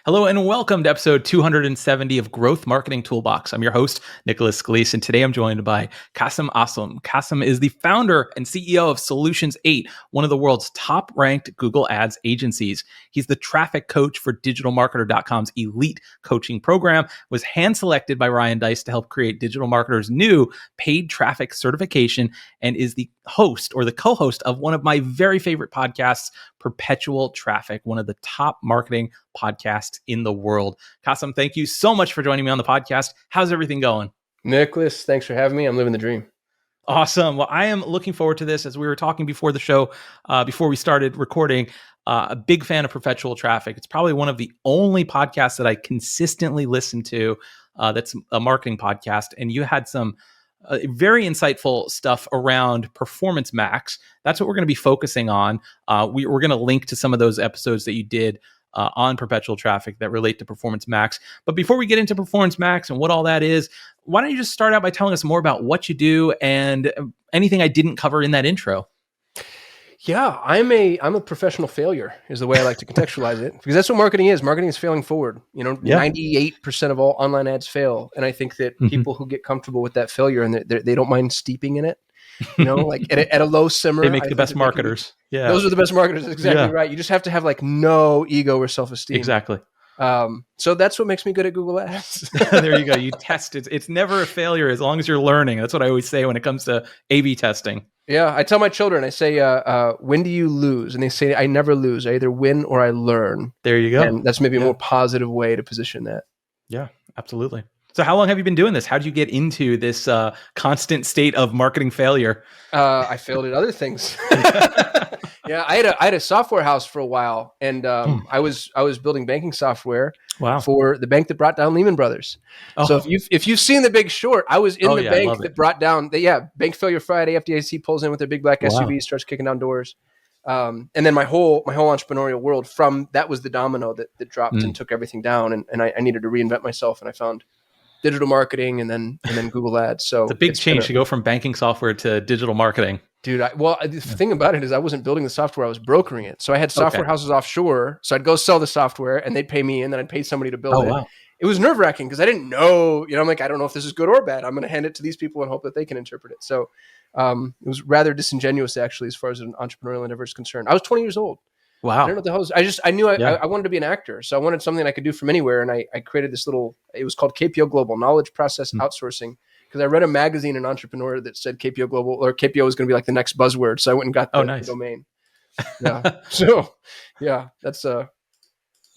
Hello and welcome to episode 270 of Growth Marketing Toolbox. I'm your host, Nicholas Scalise, and today I'm joined by Kasim Aslam. Kasim is the founder and CEO of Solutions 8, one of the world's top-ranked Google Ads agencies. He's the traffic coach for digitalmarketer.com's elite coaching program, was hand-selected by Ryan Deiss to help create Digital Marketer's new paid traffic certification, and is the host or the co-host of one of my very favorite podcasts, Perpetual Traffic, one of the top marketing podcasts in the world. Kasim, thank you so much for joining me on the podcast. How's everything going? Nicholas, thanks for having me. I'm living the dream. Awesome. Well, I am looking forward to this. As we were talking before the show, before we started recording, a big fan of Perpetual Traffic. It's probably one of the only podcasts that I consistently listen to that's a marketing podcast. And you had some very insightful stuff around Performance Max. That's what we're going to be focusing on. We're going to link to some of those episodes that you did on Perpetual Traffic that relate to Performance Max. But before we get into Performance Max and what all that is, why don't you just start out by telling us more about what you do and anything I didn't cover in that intro? Yeah, I'm a professional failure is the way I like to contextualize it, because that's what marketing is. Marketing is failing forward. 98% of all online ads fail. And I think that people who get comfortable with that failure and they don't mind steeping in it, like at a low simmer. They make the best marketers. Yeah. Those are the best marketers. Exactly right. You just have to have like no ego or self-esteem. Exactly. So that's what makes me good at Google Ads. There you go. You test it. It's never a failure as long as you're learning. That's what I always say when it comes to A/B testing. Yeah, I tell my children, I say, when do you lose? And they say, I never lose. I either win or I learn. There you go. And that's maybe a more positive way to position that. Yeah, absolutely. So how long have you been doing this? How did you get into this constant state of marketing failure? I failed at other things. Yeah, I had a software house for a while, and I was building banking software for the bank that brought down Lehman Brothers. Oh. So if you've seen The Big Short, I was in the bank that brought down Bank Failure Friday. FDIC pulls in with their big black SUVs, starts kicking down doors, and then my whole entrepreneurial world from that was the domino that dropped and took everything down, and I needed to reinvent myself, and I found digital marketing and then Google Ads. So it's a big change to go from banking software to digital marketing. Dude, the thing about it is I wasn't building the software, I was brokering it. So I had software houses offshore. So I'd go sell the software and they'd pay me, and then I'd pay somebody to build it. Wow. It was nerve-wracking because I didn't know, I'm like, I don't know if this is good or bad. I'm going to hand it to these people and hope that they can interpret it. So it was rather disingenuous, actually, as far as an entrepreneurial endeavor is concerned. I was 20 years old. Wow. I don't know what the hell is. I knew I wanted to be an actor. So I wanted something I could do from anywhere. And I created this it was called KPO Global, Knowledge Process Outsourcing. Because I read a magazine, an entrepreneur, that said KPO Global or KPO was going to be like the next buzzword. So I went and got the domain. Yeah. So yeah, that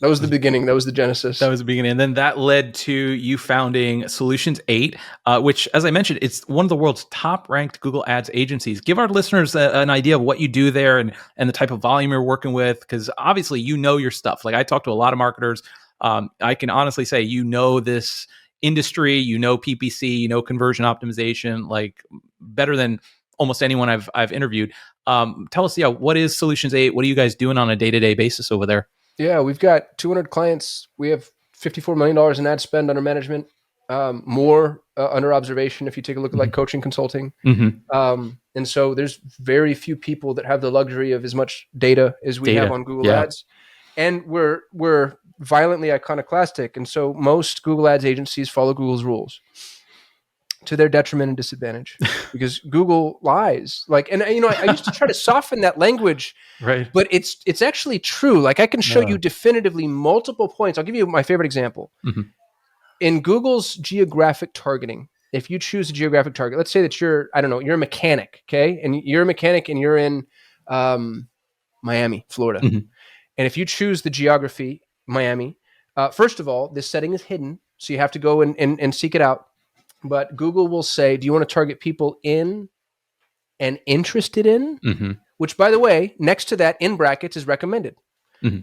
was the beginning. That was the genesis. That was the beginning. And then that led to you founding Solutions 8, which, as I mentioned, it's one of the world's top ranked Google Ads agencies. Give our listeners an idea of what you do there and the type of volume you're working with. Because obviously, your stuff. Like I talk to a lot of marketers. I can honestly say, this industry, PPC, conversion optimization, like better than almost anyone I've interviewed. Tell us, what is Solutions 8? What are you guys doing on a day-to-day basis over there? Yeah, we've got 200 clients. We have $54 million in ad spend under management, more under observation if you take a look at like coaching consulting. And so there's very few people that have the luxury of as much data as we have on Google Ads. And we're violently iconoclastic. And so most Google Ads agencies follow Google's rules to their detriment and disadvantage because Google lies. I used to try to soften that language, right? But it's actually true. Like I can show you definitively multiple points. I'll give you my favorite example. In Google's geographic targeting, if you choose a geographic target, let's say that you're a mechanic, okay? And you're a mechanic and you're in Miami, Florida. And if you choose the geography, Miami, first of all, this setting is hidden. So you have to go and seek it out. But Google will say, do you want to target people in and interested in? Which, by the way, next to that in brackets is recommended.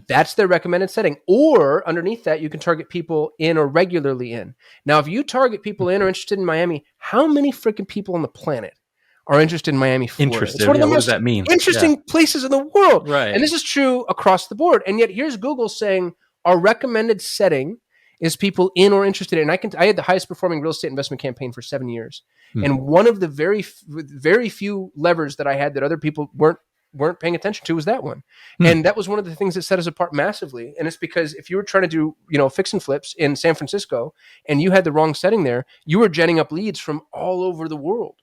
That's their recommended setting. Or underneath that, you can target people in or regularly in. Now, if you target people in or interested in Miami, how many freaking people on the planet are interested in Miami, Florida? Interested. It's one of the what most does that mean? interesting places in the world. Right. And this is true across the board. And yet here's Google saying our recommended setting is people in or interested in. I had the highest performing real estate investment campaign for 7 years. And one of the very few levers that I had that other people weren't weren't paying attention to was that one. And that was one of the things that set us apart massively. And it's because if you were trying to do, fix and flips in San Francisco and you had the wrong setting there, you were genning up leads from all over the world.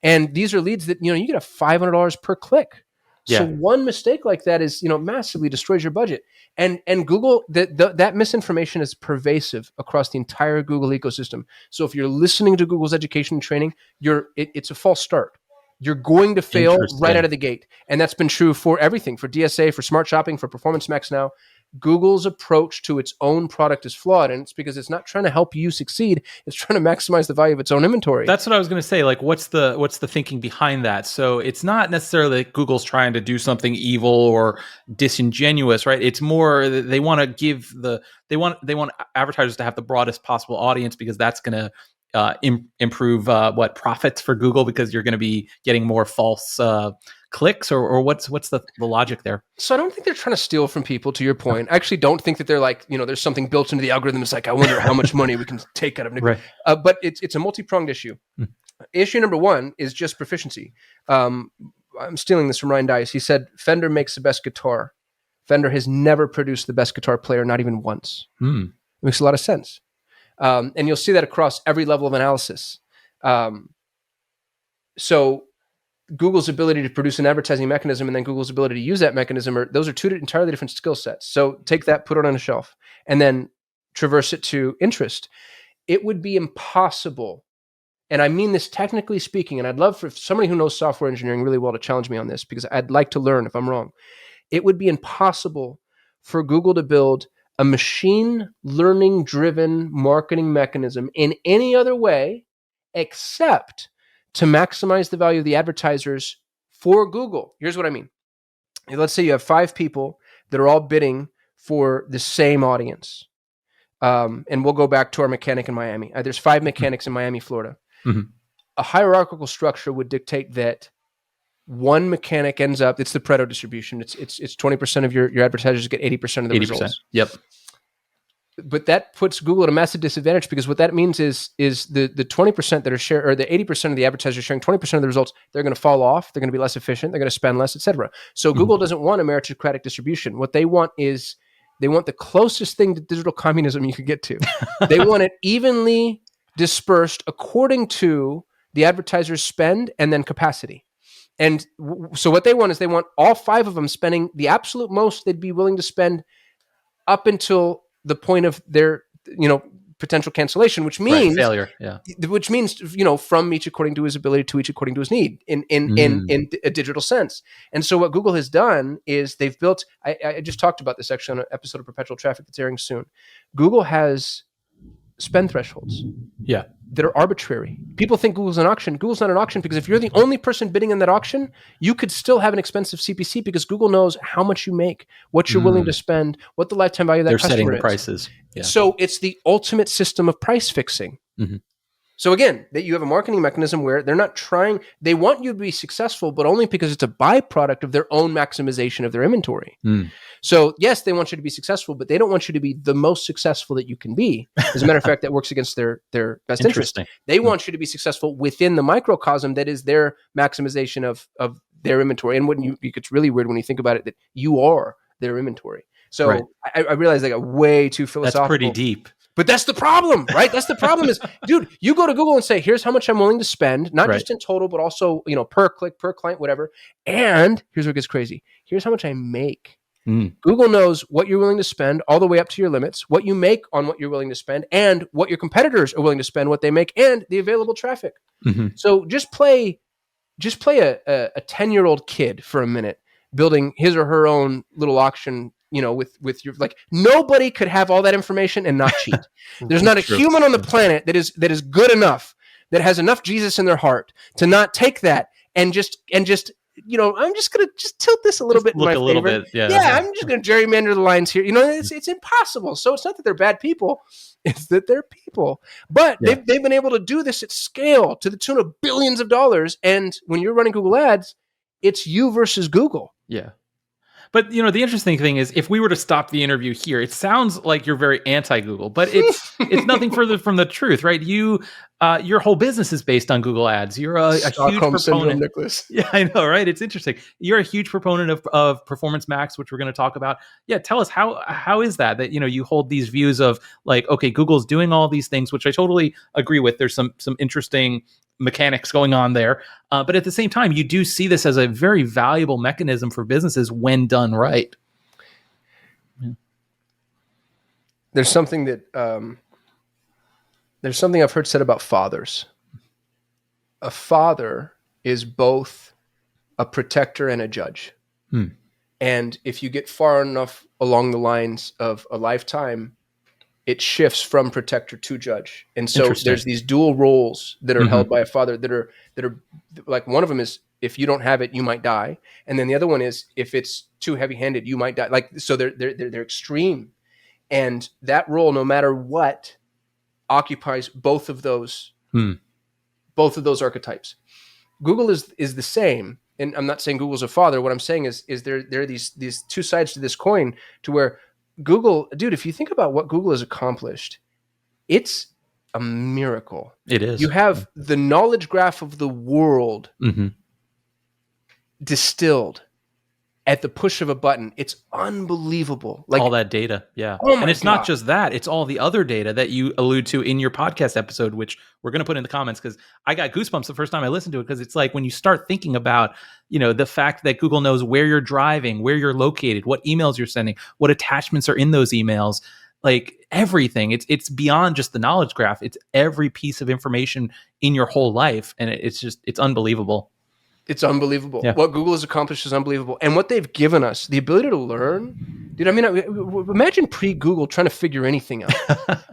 And these are leads that, you get a $500 per click. So one mistake like that is, massively destroys your budget. And Google, that misinformation is pervasive across the entire Google ecosystem. So if you're listening to Google's education and training, it's a false start. You're going to fail right out of the gate. And that's been true for everything, for DSA, for Smart Shopping, for Performance Max now. Google's approach to its own product is flawed, and it's because it's not trying to help you succeed. It's trying to maximize the value of its own inventory. That's what I was going to say. Like, what's the thinking behind that? So it's not necessarily that Google's trying to do something evil or disingenuous, right? It's more they want to give they want advertisers to have the broadest possible audience, because that's going to improve profits for Google, because you're going to be getting more false clicks, or what's the logic there? So I don't think they're trying to steal from people, to your point. I actually don't think that they're like, there's something built into the algorithm. It's like, I wonder how much money we can take out of it. Right. But it's a multi-pronged issue. Issue number one is just proficiency. I'm stealing this from Ryan Deiss. He said, Fender makes the best guitar. Fender has never produced the best guitar player, not even once. It makes a lot of sense. And you'll see that across every level of analysis. So Google's ability to produce an advertising mechanism and then Google's ability to use that mechanism, those are two entirely different skill sets. So take that, put it on a shelf, and then traverse it to interest. It would be impossible, and I mean this technically speaking, and I'd love for somebody who knows software engineering really well to challenge me on this, because I'd like to learn if I'm wrong. It would be impossible for Google to build a machine learning driven marketing mechanism in any other way except to maximize the value of the advertisers for Google. Here's what I mean. Let's say you have 5 people that are all bidding for the same audience. And we'll go back to our mechanic in Miami. There's 5 mechanics in Miami, Florida. A hierarchical structure would dictate that one mechanic ends up, it's the Pareto distribution. It's 20% of your advertisers get 80% of the results. Yep. But that puts Google at a massive disadvantage, because what that means is the 20% that are share, or the 80% of the advertisers sharing 20% of the results, they're going to fall off. They're going to be less efficient. They're going to spend less, et cetera. So Google doesn't want a meritocratic distribution. What they want is they want the closest thing to digital communism you could get to. They want it evenly dispersed according to the advertiser's spend and then capacity. And so what they want is they want all 5 of them spending the absolute most they'd be willing to spend up until the point of their, potential cancellation, which means failure. Yeah. Which means, from each according to his ability to each according to his need in a digital sense. And so what Google has done is they've built, I just talked about this actually on an episode of Perpetual Traffic that's airing soon. Google has spend thresholds. Yeah. That are arbitrary. People think Google's an auction. Google's not an auction, because if you're the only person bidding in that auction, you could still have an expensive CPC, because Google knows how much you make, what you're willing to spend, what the lifetime value of that customer is. They're setting the prices. Yeah. So it's the ultimate system of price fixing. So again, that you have a marketing mechanism where they're not trying, they want you to be successful, but only because it's a byproduct of their own maximization of their inventory. So yes, they want you to be successful, but they don't want you to be the most successful that you can be. As a matter of fact, that works against their best interest. They want you to be successful within the microcosm that is their maximization of their inventory. And when it's really weird when you think about it, that you are their inventory. So I realize I got way too philosophical. That's pretty deep. But that's the problem, right? That's the problem is, dude, you go to Google and say, here's how much I'm willing to spend, not just in total, but also, per click, per client, whatever. And here's what gets crazy. Here's how much I make. Google knows what you're willing to spend all the way up to your limits, what you make on what you're willing to spend, and what your competitors are willing to spend, what they make, and the available traffic. So just play a 10-year-old kid for a minute, building his or her own little auction, with your, like, nobody could have all that information and not cheat. There's not a human on the planet that is good enough, that has enough Jesus in their heart to not take that and just I'm just going to just tilt this a little bit in my favor. I'm just going to gerrymander the lines here. It's impossible. So it's not that they're bad people. It's that they're people. But they've been able to do this at scale to the tune of billions of dollars. And when you're running Google Ads, it's you versus Google. Yeah. But, the interesting thing is, if we were to stop the interview here, it sounds like you're very anti-Google, but it's nothing further from the truth, right? You Your whole business is based on Google Ads. You're a huge Stockholm syndrome, proponent. Nicholas. Yeah, I know, right? It's interesting. You're a huge proponent of Performance Max, which we're going to talk about. Yeah, tell us how is that you hold these views of like, okay, Google's doing all these things, which I totally agree with. There's some interesting mechanics going on there, but at the same time, you do see this as a very valuable mechanism for businesses when done right. There's something I've heard said about fathers. A father is both a protector and a judge. And if you get far enough along the lines of a lifetime, it shifts from protector to judge. And so there's these dual roles that are held by a father that are like, one of them is, if you don't have it, you might die. And then the other one is, if it's too heavy-handed, you might die. Like, so they're extreme. And that role, no matter what, occupies both of those archetypes. Google is the same. And I'm not saying Google's a father. What I'm saying is there are these two sides to this coin, to where Google, dude, if you think about what Google has accomplished, it's a miracle. It is. You have the knowledge graph of the world distilled at the push of a button. It's unbelievable. Like, all that data. Yeah. Oh, and it's God. not just that, it's all the other data that you allude to in your podcast episode, which we're going to put in the comments, because I got goosebumps the first time I listened to it, because it's like, when you start thinking about, the fact that Google knows where you're driving, where you're located, what emails you're sending, what attachments are in those emails, like everything. It's beyond just the knowledge graph. It's every piece of information in your whole life. And it's unbelievable. It's unbelievable. Yeah. What Google has accomplished is unbelievable. And what they've given us, the ability to learn, dude, I mean, imagine pre-Google trying to figure anything out.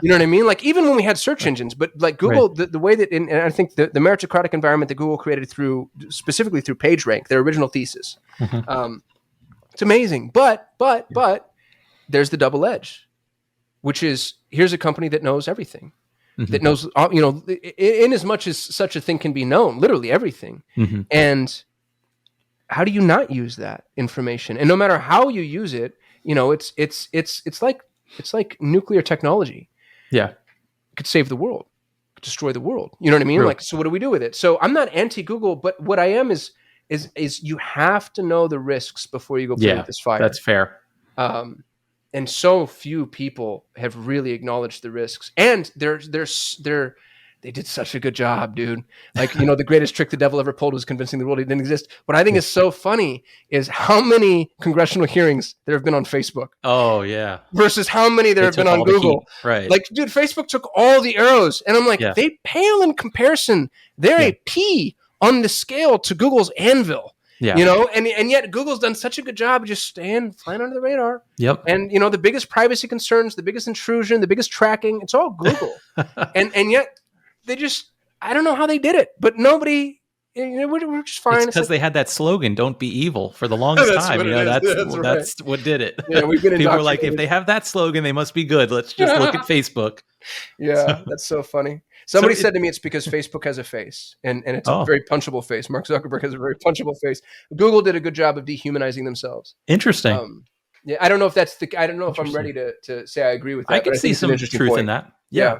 You know what I mean? Like, even when we had search engines, but like Google, the way that, and I think the meritocratic environment that Google created specifically through PageRank, their original thesis, it's amazing. But there's the double edge, which is, here's a company that knows everything. That knows, in as much as such a thing can be known, literally everything. And how do you not use that information? And no matter how you use it, it's like nuclear technology. Yeah. It could save the world, could destroy the world. You know what I mean? True. Like, so what do we do with it? So I'm not anti-Google, but what I am is you have to know the risks before you go play with this fire. That's fair. And so few people have really acknowledged the risks, and they did such a good job, dude. Like, the greatest trick the devil ever pulled was convincing the world he didn't exist. What I think is so funny is how many congressional hearings there have been on Facebook. Oh yeah. Versus how many there have been on Google. Right. Like, dude, Facebook took all the arrows, and I'm like, they pale in comparison. They're a pea on the scale to Google's anvil. Yeah. And yet Google's done such a good job of just staying flying under the radar. Yep. And the biggest privacy concerns, the biggest intrusion, the biggest tracking, it's all Google. and yet they just, I don't know how they did it, but nobody, we're just fine. It's because they had that slogan, "Don't be evil," for the longest time. That's what did it. Yeah, we've been people were like, if they have that slogan, they must be good. Let's just look at Facebook. Yeah, that's so funny. Somebody said to me, it's because Facebook has a face, and it's a very punchable face. Mark Zuckerberg has a very punchable face. Google did a good job of dehumanizing themselves. Interesting. Yeah, I don't know if I don't know if I'm ready to say I agree with that. I can see some truth in that. Yeah.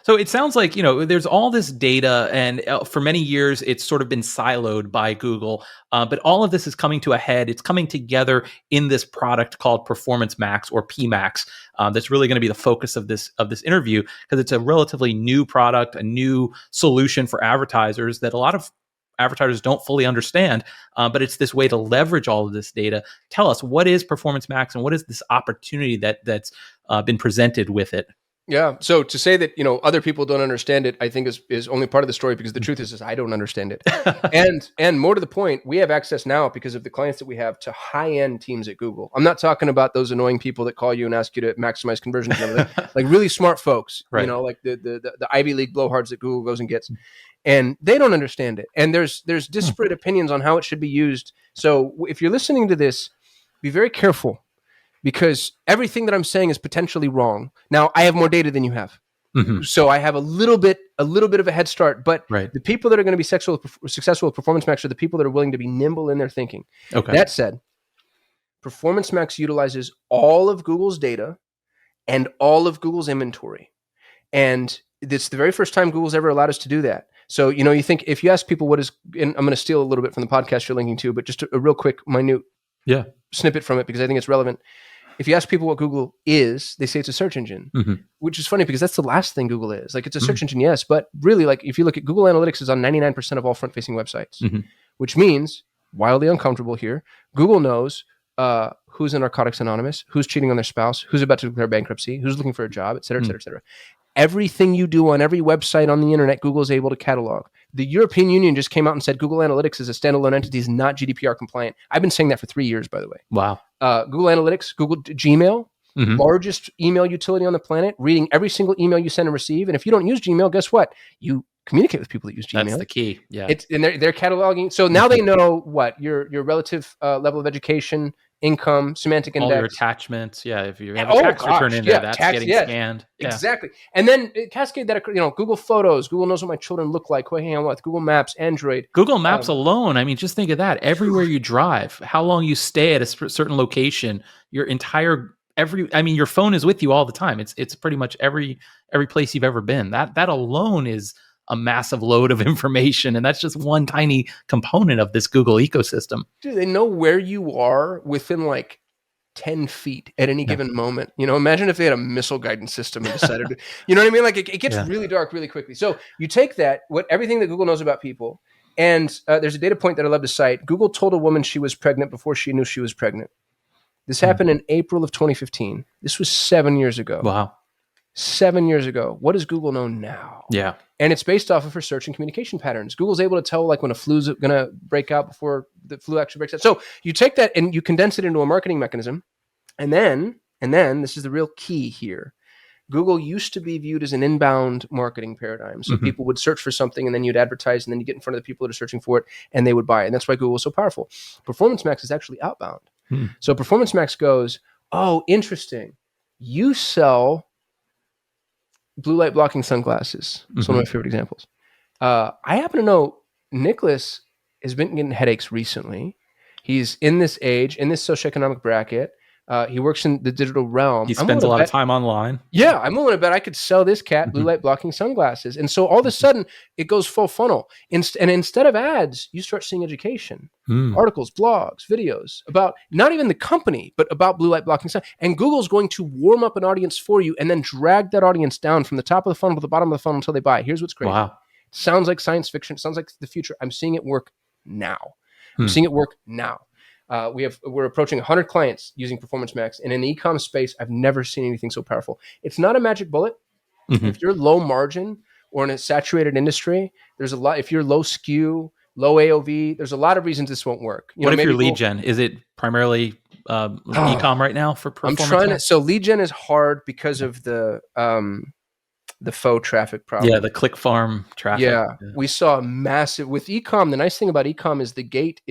So it sounds like, there's all this data, and for many years it's sort of been siloed by Google, but all of this is coming to a head. It's coming together in this product called Performance Max, or PMax. That's really going to be the focus of this interview, because it's a relatively new product, a new solution for advertisers that a lot of advertisers don't fully understand, but it's this way to leverage all of this data. Tell us, what is Performance Max, and what is this opportunity that's been presented with it? Yeah. So to say that, other people don't understand it, I think is only part of the story, because the truth is I don't understand it. and more to the point, we have access now, because of the clients that we have, to high-end teams at Google. I'm not talking about those annoying people that call you and ask you to maximize conversions and everything. Like, really smart folks, right. Like the Ivy League blowhards that Google goes and gets. And they don't understand it. And there's disparate opinions on how it should be used. So if you're listening to this, be very careful, because everything that I'm saying is potentially wrong. Now, I have more data than you have. So I have a little bit of a head start, but the people that are going to be successful with Performance Max are the people that are willing to be nimble in their thinking. Okay. That said, Performance Max utilizes all of Google's data and all of Google's inventory. And It's the very first time Google's ever allowed us to do that. So, you think if you ask people what is, and I'm going to steal a little bit from the podcast you're linking to, but just a real quick, minute snippet from it because I think it's relevant. If you ask people what Google is, they say it's a search engine, which is funny because that's the last thing Google is. Like, it's a search engine, yes, but really, like, if you look at Google Analytics is on 99% of all front-facing websites, which means, wildly uncomfortable here, Google knows who's in Narcotics Anonymous, who's cheating on their spouse, who's about to declare bankruptcy, who's looking for a job, et cetera, et cetera, et cetera. Everything you do on every website on the internet, Google is able to catalog. The European Union just came out and said Google Analytics is a standalone entity, is not GDPR compliant. I've been saying that for 3 years, by the way. Wow. Google Analytics, Google Gmail, largest email utility on the planet, reading every single email you send and receive. And if you don't use Gmail, guess what? You communicate with people that use Gmail. That's the key. Yeah. And they're cataloging. So now they know what your relative level of education, income, semantic index, all your attachments. Yeah, if you have a tax return in there, that's getting scanned. Yeah. Exactly. And then cascade that, Google Photos. Google knows what my children look like, who I hang out with. Google Maps, Android. Google Maps alone. I mean, just think of that. Everywhere you drive, how long you stay at a certain location, your phone is with you all the time. It's pretty much every place you've ever been. That alone is a massive load of information, and that's just one tiny component of this Google ecosystem. Dude, they know where you are within like 10 feet at any given moment. Imagine if they had a missile guidance system and decided to, you know what I mean? Like, it gets really dark really quickly. So you take everything that Google knows about people, and there's a data point that I love to cite. Google told a woman she was pregnant before she knew she was pregnant. This happened in April of 2015. This was 7 years ago. Wow. 7 years ago. What does Google know now? Yeah. And it's based off of her search and communication patterns. Google's able to tell like when a flu's going to break out before the flu actually breaks out. So you take that and you condense it into a marketing mechanism. And then this is the real key here. Google used to be viewed as an inbound marketing paradigm. So people would search for something and then you'd advertise and then you get in front of the people that are searching for it and they would buy it. And that's why Google was so powerful. Performance Max is actually outbound. So Performance Max goes, oh, interesting. You sell blue light blocking sunglasses. It's one of my favorite examples. I happen to know Nicholas has been getting headaches recently. He's in this age, in this socioeconomic bracket. He works in the digital realm. He spends a lot of time online. Yeah, I'm willing to bet I could sell this cat blue light blocking sunglasses. And so all of a sudden, it goes full funnel. And instead of ads, you start seeing education, articles, blogs, videos about not even the company, but about blue light blocking sunglasses. And Google's going to warm up an audience for you and then drag that audience down from the top of the funnel to the bottom of the funnel until they buy. Here's what's crazy. Wow. It sounds like science fiction. It sounds like the future. I'm seeing it work now. I'm seeing it work now. We're approaching 100 clients using Performance Max, and in the e-com space, I've never seen anything so powerful. It's not a magic bullet. If you're low margin or in a saturated industry, there's a lot. If you're low SKU, low AOV, there's a lot of reasons this won't work. What if your lead gen? Is it primarily e-com right now for Performance Max? So lead gen is hard because of the faux traffic problem. Yeah, the click farm traffic. Yeah, we saw a massive with e-com. The nice thing about e-com is the gate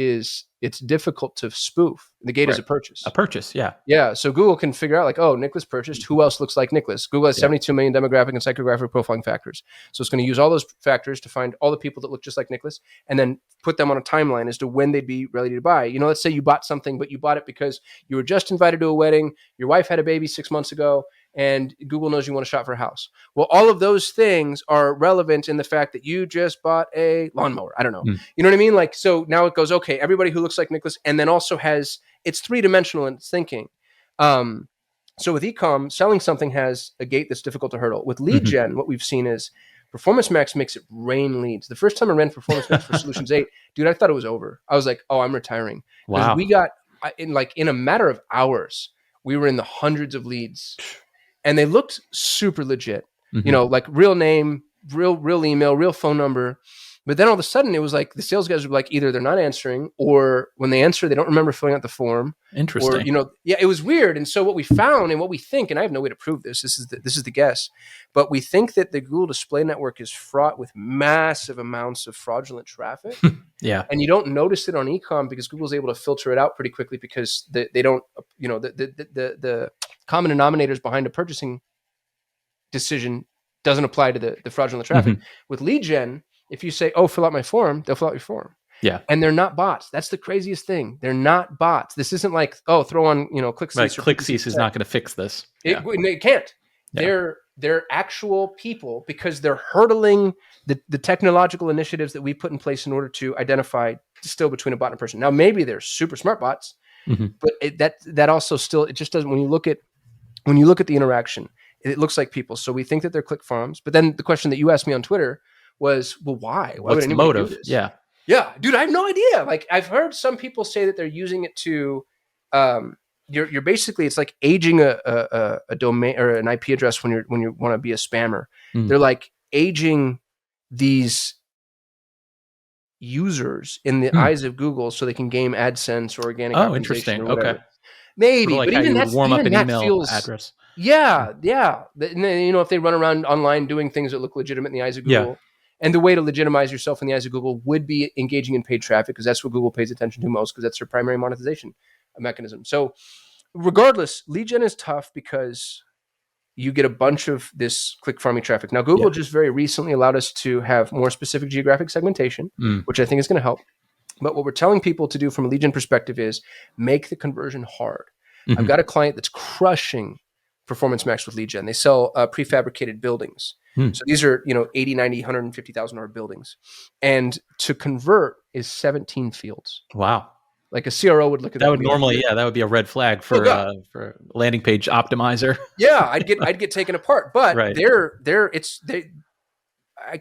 it's difficult to spoof. The gate is a purchase. A purchase, yeah. Yeah, so Google can figure out like, oh, Nicholas purchased. Who else looks like Nicholas? Google has 72 million demographic and psychographic profiling factors. So it's going to use all those factors to find all the people that look just like Nicholas and then put them on a timeline as to when they'd be ready to buy. Let's say you bought something, but you bought it because you were just invited to a wedding. Your wife had a baby 6 months ago. And Google knows you want to shop for a house. Well, all of those things are relevant in the fact that you just bought a lawnmower. I don't know. You know what I mean? Like, so now it goes, okay, everybody who looks like Nicholas, and then also it's three-dimensional in its thinking. So with e-com, selling something has a gate that's difficult to hurdle. With lead gen, what we've seen is Performance Max makes it rain leads. The first time I ran Performance Max for Solutions 8, dude, I thought it was over. I was like, oh, I'm retiring. Wow. We got, in a matter of hours, we were in the hundreds of leads. And they looked super legit, like real name, real email, real phone number. But then all of a sudden, it was like the sales guys were like, either they're not answering, or when they answer, they don't remember filling out the form. Interesting. Or, it was weird. And so what we found and what we think, and I have no way to prove this. This is the guess, but we think that the Google Display Network is fraught with massive amounts of fraudulent traffic. Yeah. And you don't notice it on e-com because Google's able to filter it out pretty quickly because they don't, the common denominators behind a purchasing decision doesn't apply to the fraudulent traffic. With lead gen, if you say, oh, fill out my form, they'll fill out your form. Yeah. And they're not bots. That's the craziest thing. They're not bots. This isn't like, oh, throw on, ClickCease. Right. ClickCease is not going to fix this. It can't. They're actual people because they're hurdling the technological initiatives that we put in place in order to identify still between a bot and a person. Now, maybe they're super smart bots, but that also still, it just doesn't, when you look at the interaction, it looks like people. So we think that they're click farms. But then the question that you asked me on Twitter was, well, why? Why would anybody do this? Yeah. Yeah, dude, I have no idea. Like, I've heard some people say that they're using it to, you're basically, it's like aging a domain or an IP address when you want to be a spammer. They're like aging these users in the eyes of Google so they can game AdSense or organic optimization. Interesting. Or whatever. Okay. Maybe, sort of like but even warm up an email feels, address. Yeah. And then, if they run around online doing things that look legitimate in the eyes of Google, and the way to legitimize yourself in the eyes of Google would be engaging in paid traffic, because that's what Google pays attention to most, because that's their primary monetization mechanism. So regardless, lead gen is tough because you get a bunch of this click farming traffic. Now, Google just very recently allowed us to have more specific geographic segmentation, which I think is going to help. But what we're telling people to do from a lead gen perspective is make the conversion hard. I've got a client that's crushing Performance Max with lead gen. They sell prefabricated buildings. So these are, 80, 90, $150,000 buildings. And to convert is 17 fields. Wow. Like a CRO would look at that. That would normally, that would be a red flag for landing page optimizer. Yeah, I'd get taken apart. But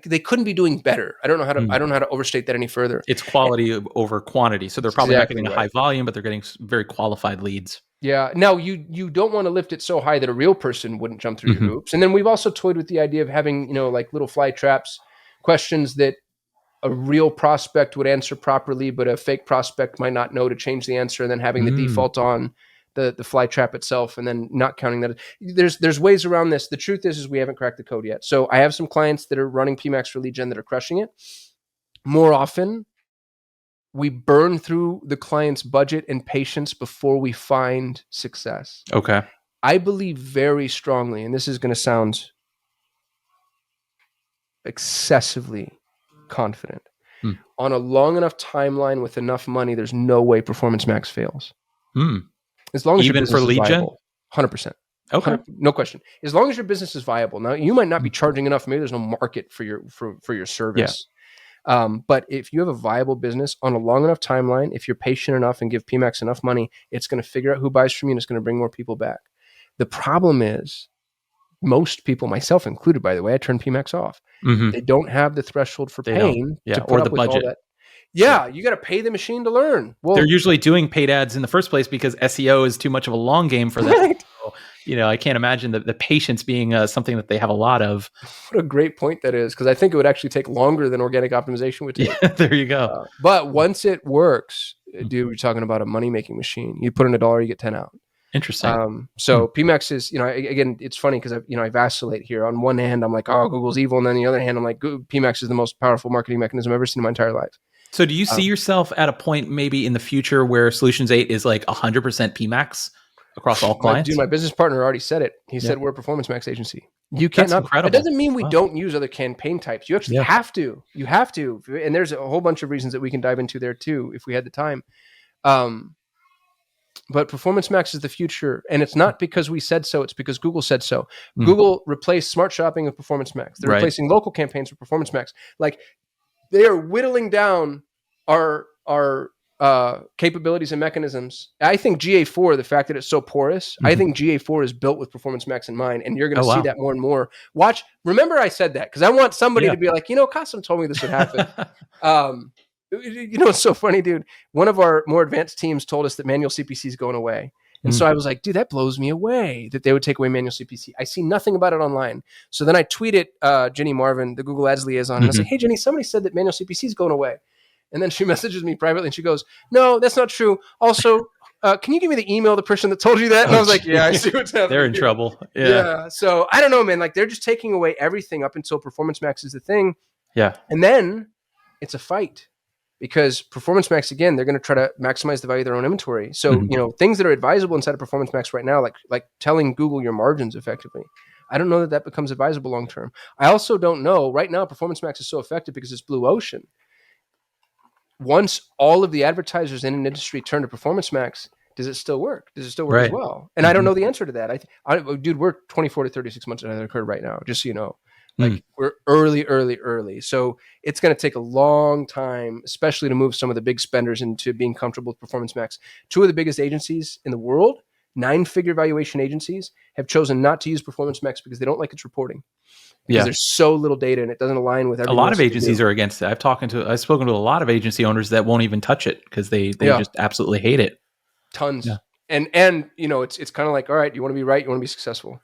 they couldn't be doing better. I don't know how to overstate that any further. It's quality over quantity. So they're probably not getting a high volume, but they're getting very qualified leads. Yeah. Now you don't want to lift it so high that a real person wouldn't jump through your hoops. And then we've also toyed with the idea of having, like little fly traps, questions that a real prospect would answer properly, but a fake prospect might not know to change the answer, and then having the default on the fly trap itself, and then not counting that. There's ways around this. The truth is we haven't cracked the code yet. So I have some clients that are running PMax for lead gen that are crushing it. More often, we burn through the client's budget and patience before we find success. Okay. I believe very strongly, and this is going to sound excessively confident, on a long enough timeline with enough money, there's no way Performance Max fails. As long as even for lead gen, 100%. Okay, no question. As long as your business is viable. Now, you might not be charging enough. Maybe there's no market for your service. But if you have a viable business on a long enough timeline, if you're patient enough and give PMax enough money, it's going to figure out who buys from you, and it's going to bring more people back. The problem is, most people, myself included, by the way, I turn PMax off. They don't have the threshold for pain to put or up the with budget. all that. Yeah, you got to pay the machine to learn. Well, they're usually doing paid ads in the first place because SEO is too much of a long game for them. Right. So, I can't imagine the patience being something that they have a lot of. What a great point that is, because I think it would actually take longer than organic optimization would take. Yeah, there you go. But once it works, dude, we're talking about a money-making machine. You put in $1, you get 10 out. Interesting. So PMax is, again, it's funny because I vacillate here. On one hand, I'm like, oh, Google's evil. And then the other hand, I'm like, PMax is the most powerful marketing mechanism I've ever seen in my entire life. So do you see yourself at a point maybe in the future where Solutions 8 is like 100% PMax across all clients? My business partner already said it. He said we're a Performance Max agency. You can't. Incredible. It doesn't mean we don't use other campaign types. You actually have to. You have to. And there's a whole bunch of reasons that we can dive into there too, if we had the time. But Performance Max is the future. And it's not because we said so. It's because Google said so. Google replaced Smart Shopping with Performance Max. They're replacing local campaigns with Performance Max. Like, they are whittling down our capabilities and mechanisms. I think GA4, the fact that it's so porous, I think GA4 is built with Performance Max in mind, and you're going to see that more and more. Remember I said that, because I want somebody to be like, Kasim told me this would happen. It's so funny, dude. One of our more advanced teams told us that manual CPC is going away. And so I was like, dude, that blows me away that they would take away manual CPC. I see nothing about it online. So then I tweeted Jenny Marvin, the Google Ads liaison, and I was like, hey, Jenny, somebody said that manual CPC is going away. And then she messages me privately and she goes, no, that's not true. Also, can you give me the email of the person that told you that? And I was like, yeah, I see what's happening. They're in trouble. Yeah. So I don't know, man. Like, they're just taking away everything up until Performance Max is the thing. Yeah. And then it's a fight. Because Performance Max, again, they're going to try to maximize the value of their own inventory. So, things that are advisable inside of Performance Max right now, like telling Google your margins effectively, I don't know that becomes advisable long term. I also don't know. Right now, Performance Max is so effective because it's blue ocean. Once all of the advertisers in an industry turn to Performance Max, does it still work? Does it still work as Right. well? And I don't know the answer to that. Dude, we're 24 to 36 months into the curve right now, just so you know. Like we're early. So it's going to take a long time, especially to move some of the big spenders into being comfortable with Performance Max. Two of the biggest agencies in the world, 9-figure valuation agencies, have chosen not to use Performance Max because they don't like its reporting. Because there's so little data and it doesn't align with everything. A lot of agencies are against it. I've spoken to a lot of agency owners that won't even touch it because they just absolutely hate it. Tons. Yeah. And you know, it's kind of like, all right, you want to be right, you want to be successful.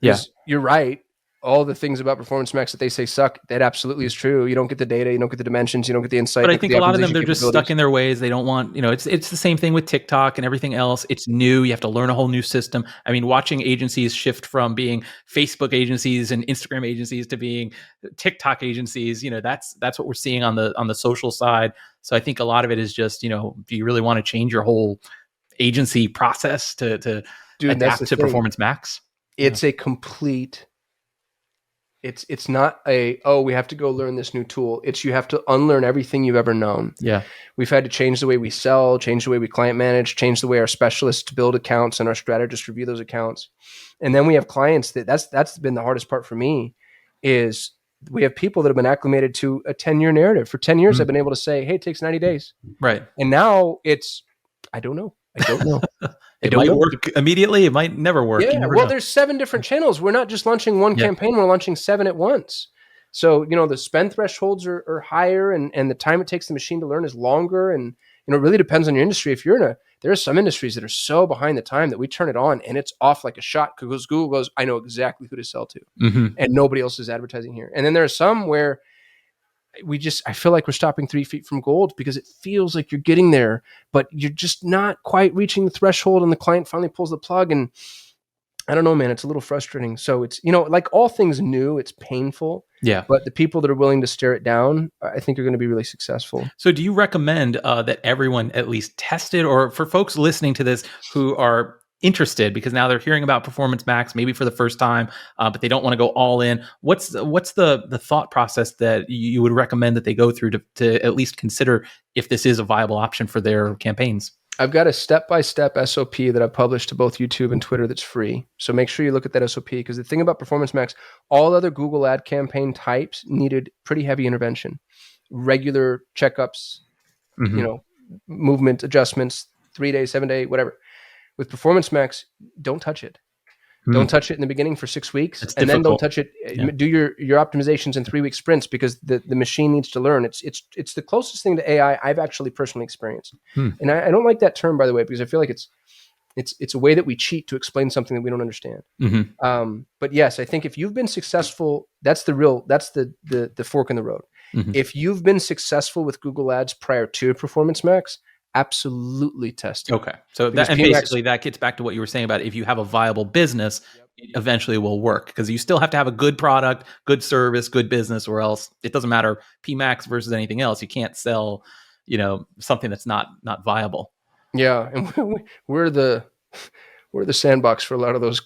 Because you're right. All the things about Performance Max that they say suck, that absolutely is true. You don't get the data, you don't get the dimensions, you don't get the insight. But I think a lot of them, they're just stuck in their ways. They don't want, it's the same thing with TikTok and everything else. It's new. You have to learn a whole new system. I mean, watching agencies shift from being Facebook agencies and Instagram agencies to being TikTok agencies, that's what we're seeing on the social side. So I think a lot of it is just, do you really want to change your whole agency process to adapt to Performance Max? It's a complete... It's not we have to go learn this new tool. It's you have to unlearn everything you've ever known. Yeah. We've had to change the way we sell, change the way we client manage, change the way our specialists build accounts and our strategists review those accounts. And then we have clients that's been the hardest part for me is we have people that have been acclimated to a 10-year narrative. For 10 years, I've been able to say, hey, it takes 90 days. Right. And now it's, I don't know. It might work immediately. It might never work. Yeah. Well, there's 7 different channels. We're not just launching one campaign. We're launching 7 at once. So, the spend thresholds are higher and the time it takes the machine to learn is longer. And, it really depends on your industry. If you're there are some industries that are so behind the time that we turn it on and it's off like a shot because Google goes, I know exactly who to sell to and nobody else is advertising here. And then there are some where I feel like we're stopping 3 feet from gold because it feels like you're getting there, but you're just not quite reaching the threshold and the client finally pulls the plug. And I don't know, man, it's a little frustrating. So it's, like all things new, it's painful. Yeah. But the people that are willing to stare it down, I think are going to be really successful. So do you recommend that everyone at least test it, or for folks listening to this who are interested because now they're hearing about Performance Max maybe for the first time, but they don't want to go all in? What's the thought process that you would recommend that they go through to at least consider if this is a viable option for their campaigns? I've got a step-by-step SOP that I've published to both YouTube and Twitter that's free. So make sure you look at that SOP because the thing about Performance Max, all other Google ad campaign types needed pretty heavy intervention, regular checkups, movement adjustments, 3 days, 7 day, whatever. With Performance Max, don't touch it. Don't touch it in the beginning for 6 weeks, and then don't touch it. Yeah. Do your optimizations in 3-week sprints because the machine needs to learn. It's the closest thing to AI I've actually personally experienced. And I don't like that term, by the way, because I feel like it's a way that we cheat to explain something that we don't understand. But yes, I think if you've been successful, that's the fork in the road. If you've been successful with Google Ads prior to Performance Max, absolutely test it. Okay. So basically that gets back to what you were saying about if you have a viable business, it eventually will work because you still have to have a good product, good service, good business, or else it doesn't matter PMax versus anything else. You can't sell, something that's not viable. Yeah. And we're the sandbox for a lot of those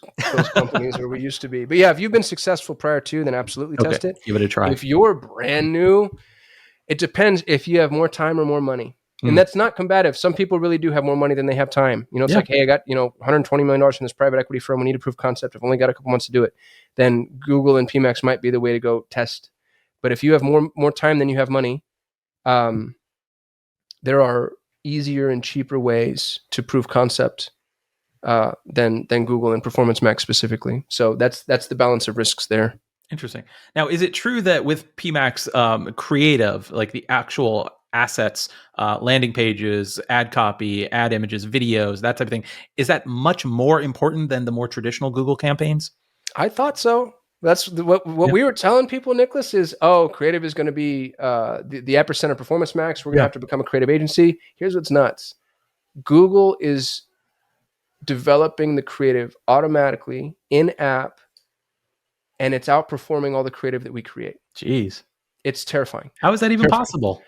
companies where we used to be. But yeah, if you've been successful prior to, then absolutely test it. Give it a try. If you're brand new, it depends if you have more time or more money. And that's not combative. Some people really do have more money than they have time. It's like, hey, I got, $120 million from this private equity firm. We need to prove concept. I've only got a couple months to do it. Then Google and PMax might be the way to go test. But if you have more time than you have money, there are easier and cheaper ways to prove concept than Google and Performance Max specifically. So that's the balance of risks there. Interesting. Now, is it true that with PMax creative, like the actual assets, landing pages, ad copy, ad images, videos, that type of thing, is that much more important than the more traditional Google campaigns? I thought so. That's what we were telling people, Nicholas, is, creative is going to be the epicenter of Performance Max. We're going to have to become a creative agency. Here's what's nuts. Google is developing the creative automatically in-app, and it's outperforming all the creative that we create. Jeez. It's terrifying. How is that even possible?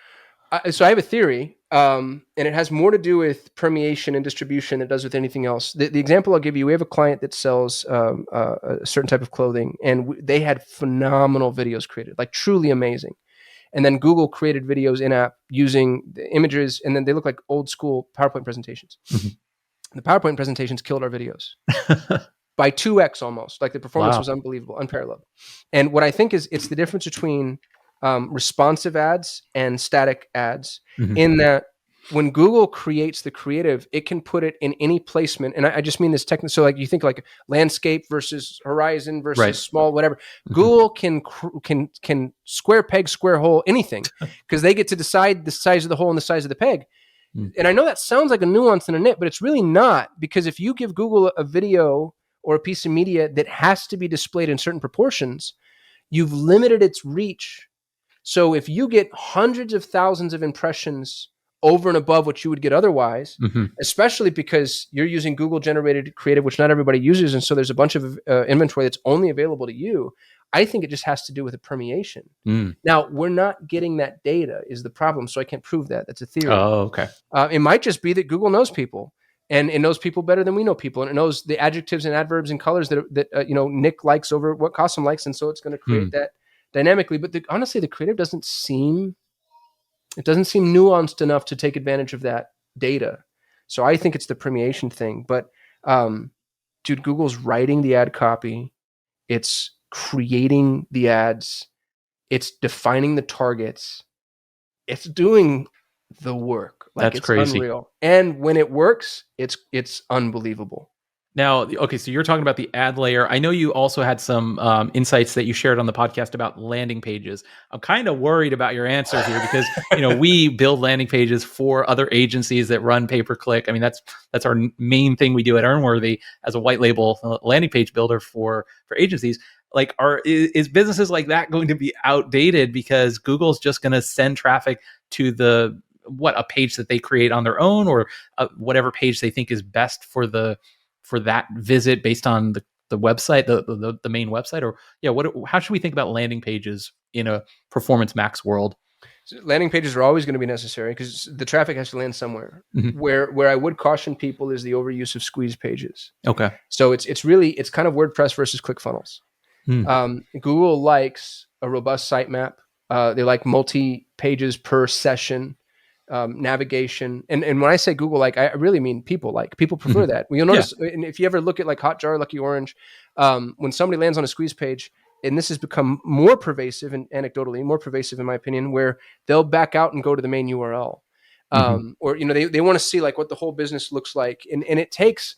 So I have a theory, and it has more to do with permeation and distribution than it does with anything else. The example I'll give you, we have a client that sells a certain type of clothing, and they had phenomenal videos created, like truly amazing. And then Google created videos in-app using the images, and then they look like old school PowerPoint presentations. The PowerPoint presentations killed our videos by 2x almost. Like the performance was unbelievable, unparalleled. And what I think is it's the difference between responsive ads and static ads in that when Google creates the creative, it can put it in any placement. And I just mean this technical. So like you think like landscape versus horizon versus small, whatever. Google can square peg, square hole, anything, because they get to decide the size of the hole and the size of the peg. And I know that sounds like a nuance and a nit, but it's really not, because if you give Google a video or a piece of media that has to be displayed in certain proportions, you've limited its reach. So if you get hundreds of thousands of impressions over and above what you would get otherwise, especially because you're using Google generated creative, which not everybody uses, and so there's a bunch of inventory that's only available to you, I think it just has to do with the permeation. Now, we're not getting that data is the problem, so I can't prove that. That's a theory. Oh, okay. It might just be that Google knows people, and it knows people better than we know people, and it knows the adjectives and adverbs and colors that Nick likes over what Kasim likes, and so it's going to create that dynamically. But honestly, the creative doesn't seem nuanced enough to take advantage of that data. So I think it's the permeation thing. But dude, Google's writing the ad copy, it's creating the ads, it's defining the targets, it's doing the work. Like, that's it's crazy. Unreal. And when it works, it's unbelievable. Now, okay, so you're talking about the ad layer. I know you also had some insights that you shared on the podcast about landing pages. I'm kind of worried about your answer here because we build landing pages for other agencies that run pay-per-click. I mean, that's our main thing we do at Earnworthy as a white label landing page builder for agencies. Like, is businesses like that going to be outdated because Google's just going to send traffic to a page that they create on their own, or whatever page they think is best for that visit based on the website, the main website? Or how should we think about landing pages in a Performance Max world? So landing pages are always going to be necessary because the traffic has to land somewhere. Where I would caution people is the overuse of squeeze pages. Okay. So it's kind of WordPress versus ClickFunnels. Google likes a robust sitemap. They like multi pages per session. Navigation, and when I say Google like, I really mean people prefer that. You'll notice, and if you ever look at like Hotjar, Lucky Orange, when somebody lands on a squeeze page, and this has become more pervasive and anecdotally more pervasive in my opinion, where they'll back out and go to the main URL, or they want to see like what the whole business looks like, and it takes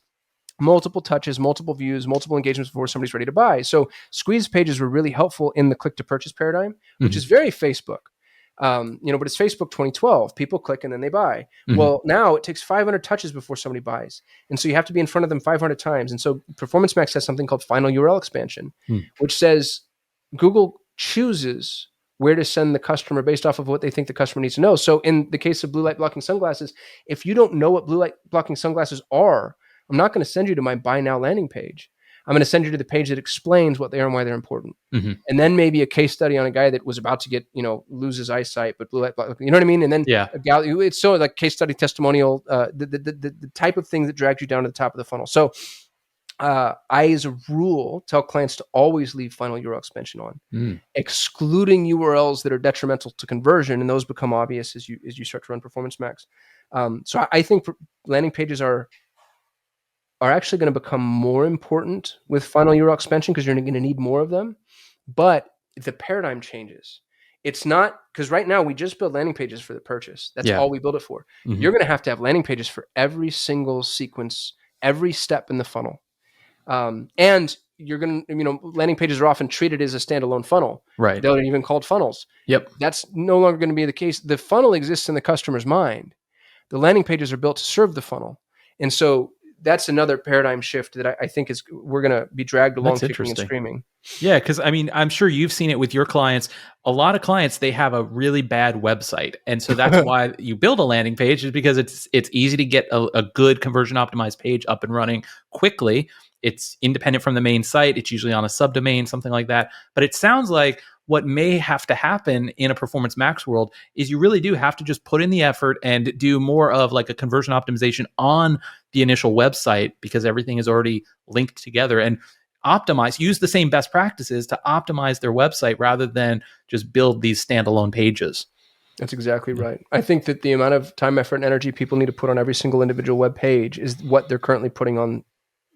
multiple touches, multiple views, multiple engagements before somebody's ready to buy. So squeeze pages were really helpful in the click to purchase paradigm, which is very Facebook. But it's Facebook 2012. People click and then they buy. Well, now it takes 500 touches before somebody buys. And so you have to be in front of them 500 times. And so Performance Max has something called final URL expansion, which says Google chooses where to send the customer based off of what they think the customer needs to know. So in the case of blue light blocking sunglasses, if you don't know what blue light blocking sunglasses are, I'm not going to send you to my buy now landing page. I'm going to send you to the page that explains what they are and why they're important. And then maybe a case study on a guy that was about to get, lose his eyesight, but blue light, you know what I mean? And then it's so like case study testimonial, the type of thing that drags you down to the top of the funnel. So I, as a rule, tell clients to always leave final URL expansion on, excluding URLs that are detrimental to conversion. And those become obvious as you start to run Performance Max. So I think landing pages are actually going to become more important with final URL expansion because you're going to need more of them. But the paradigm changes. It's not because right now we just build landing pages for the purchase. That's all we build it for. You're going to have landing pages for every single sequence, every step in the funnel. And you're going to, landing pages are often treated as a standalone funnel. Right. They're even called funnels. Yep. That's no longer going to be the case. The funnel exists in the customer's mind. The landing pages are built to serve the funnel. And so that's another paradigm shift that I think we're going to be dragged along kicking and screaming. Yeah, because I mean, I'm sure you've seen it with your clients. A lot of clients, they have a really bad website. And so that's why you build a landing page, is because it's easy to get a good conversion optimized page up and running quickly. It's independent from the main site. It's usually on a subdomain, something like that. But it sounds like what may have to happen in a Performance Max world is you really do have to just put in the effort and do more of like a conversion optimization on the initial website, because everything is already linked together, and use the same best practices to optimize their website rather than just build these standalone pages. That's exactly right. I think that the amount of time, effort, and energy people need to put on every single individual web page is what they're currently putting on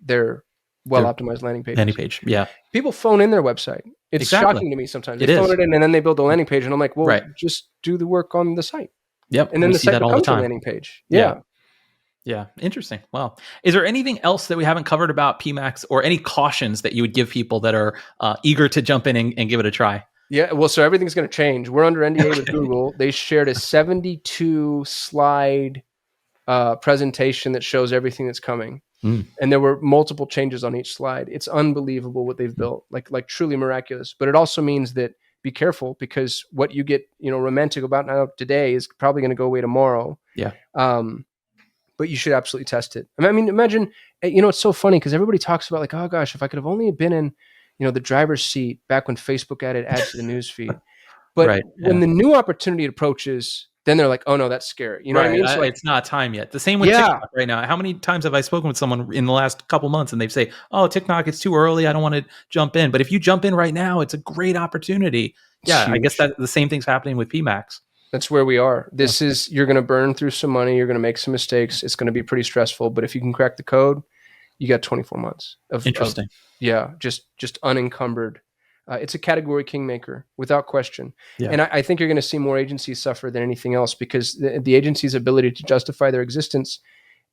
their well-optimized landing pages. Landing page, yeah. People phone in their website. It's shocking to me sometimes. They phone it in and then they build a landing page, and I'm like, well, just do the work on the site. Yep. And then the site becomes a landing page. Yeah. Interesting. Wow. Is there anything else that we haven't covered about PMax, or any cautions that you would give people that are eager to jump in and give it a try? Yeah. Well, so everything's going to change. We're under NDA with Google. They shared a 72 slide presentation that shows everything that's coming. And there were multiple changes on each slide. It's unbelievable what they've built, like truly miraculous. But it also means that be careful, because what you get, romantic about now today is probably going to go away tomorrow. Yeah. But you should absolutely test it. I mean, imagine, it's so funny because everybody talks about like, oh gosh, if I could have only been in, the driver's seat back when Facebook added ads to the news feed. But when the new opportunity approaches, then they're like, oh no, that's scary. You know what I mean? So it's not time yet. The same with TikTok right now. How many times have I spoken with someone in the last couple months and they say, oh, TikTok, it's too early. I don't want to jump in. But if you jump in right now, it's a great opportunity. Yeah. I guess that the same thing's happening with PMax. That's where we are. You're going to burn through some money. You're going to make some mistakes. It's going to be pretty stressful, but if you can crack the code, you got 24 months of interesting. Just unencumbered. It's a category kingmaker without question. Yeah. And I think you're going to see more agencies suffer than anything else, because the agency's ability to justify their existence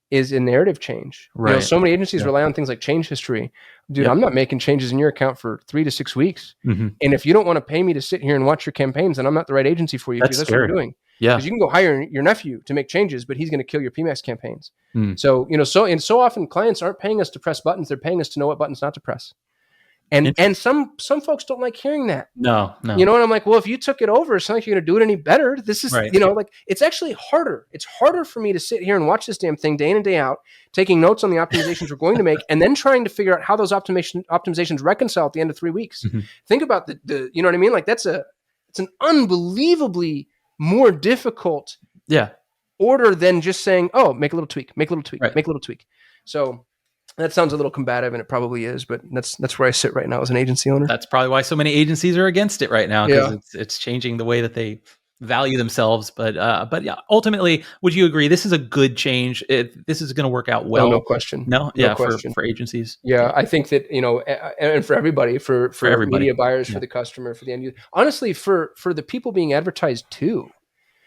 is a narrative change. Right. So many agencies rely on things like change history. Dude, I'm not making changes in your account for 3 to 6 weeks. And if you don't want to pay me to sit here and watch your campaigns, then I'm not the right agency for you. That's what we're doing. Yeah. Because you can go hire your nephew to make changes, but he's going to kill your PMax campaigns. So, so often clients aren't paying us to press buttons. They're paying us to know what buttons not to press. And some folks don't like hearing that. No. And I'm like, well, if you took it over, it's not like you're going to do it any better. This is, like, it's actually harder. It's harder for me to sit here and watch this damn thing day in and day out, taking notes on the optimizations we're going to make, and then trying to figure out how those optimizations reconcile at the end of 3 weeks. Think about the you know what I mean? Like it's an unbelievably more difficult order than just saying, oh, make a little tweak, make a little tweak, make a little tweak. So that sounds a little combative, and it probably is, but that's where I sit right now as an agency owner. That's probably why so many agencies are against it right now, because it's changing the way that they value themselves. But yeah, ultimately, would you agree this is a good change? This is going to work out well. No question. No question. For agencies. Yeah, I think that and for everybody, for everybody. Media buyers, for the customer, for the end user. Honestly, for the people being advertised too.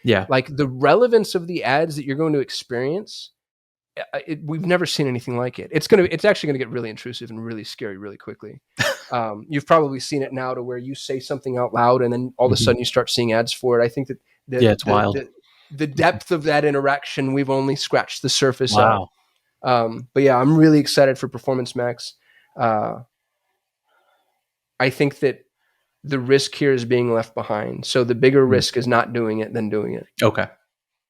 Yeah, like the relevance of the ads that you're going to experience. We've never seen anything like it. It's actually going to get really intrusive and really scary really quickly. You've probably seen it now to where you say something out loud and then all of a sudden you start seeing ads for it. I think that it's wild. The depth of that interaction, we've only scratched the surface. Wow. But yeah, I'm really excited for Performance Max. I think that the risk here is being left behind. So the bigger risk is not doing it than doing it. Okay.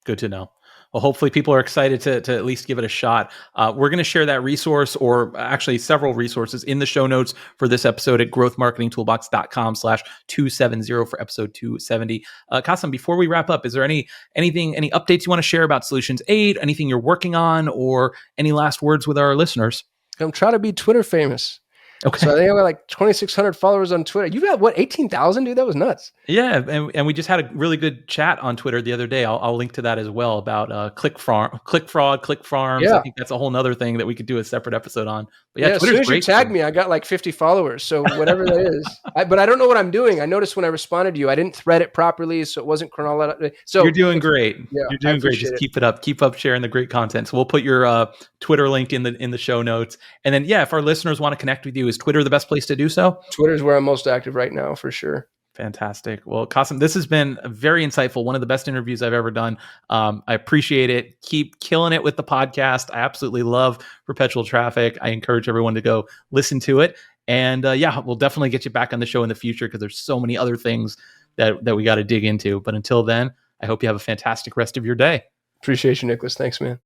Good to know. Well, hopefully people are excited to at least give it a shot. We're going to share that resource, or actually several resources, in the show notes for this episode at growthmarketingtoolbox.com/270 for episode 270. Kasim, before we wrap up, is there any updates you want to share about Solutions 8, anything you're working on, or any last words with our listeners? I'm trying to be Twitter famous. Okay. So I think I got like 2,600 followers on Twitter. You got what, 18,000, dude? That was nuts. Yeah, and we just had a really good chat on Twitter the other day. I'll link to that as well about click fraud, click farms. Yeah. I think that's a whole nother thing that we could do a separate episode on. But yeah, as soon as you tagged me, I got like 50 followers. So whatever that is, but I don't know what I'm doing. I noticed when I responded to you, I didn't thread it properly, so it wasn't chronological. So you're doing great. Yeah, you're doing great. Just keep it up. Keep up sharing the great content. So we'll put your Twitter link in the show notes. And then if our listeners want to connect with you, is Twitter the best place to do so? Twitter is where I'm most active right now, for sure. Fantastic. Well, Kasim, this has been very insightful. One of the best interviews I've ever done. I appreciate it. Keep killing it with the podcast. I absolutely love Perpetual Traffic. I encourage everyone to go listen to it. And we'll definitely get you back on the show in the future, because there's so many other things that we got to dig into. But until then, I hope you have a fantastic rest of your day. Appreciate you, Nicholas. Thanks, man.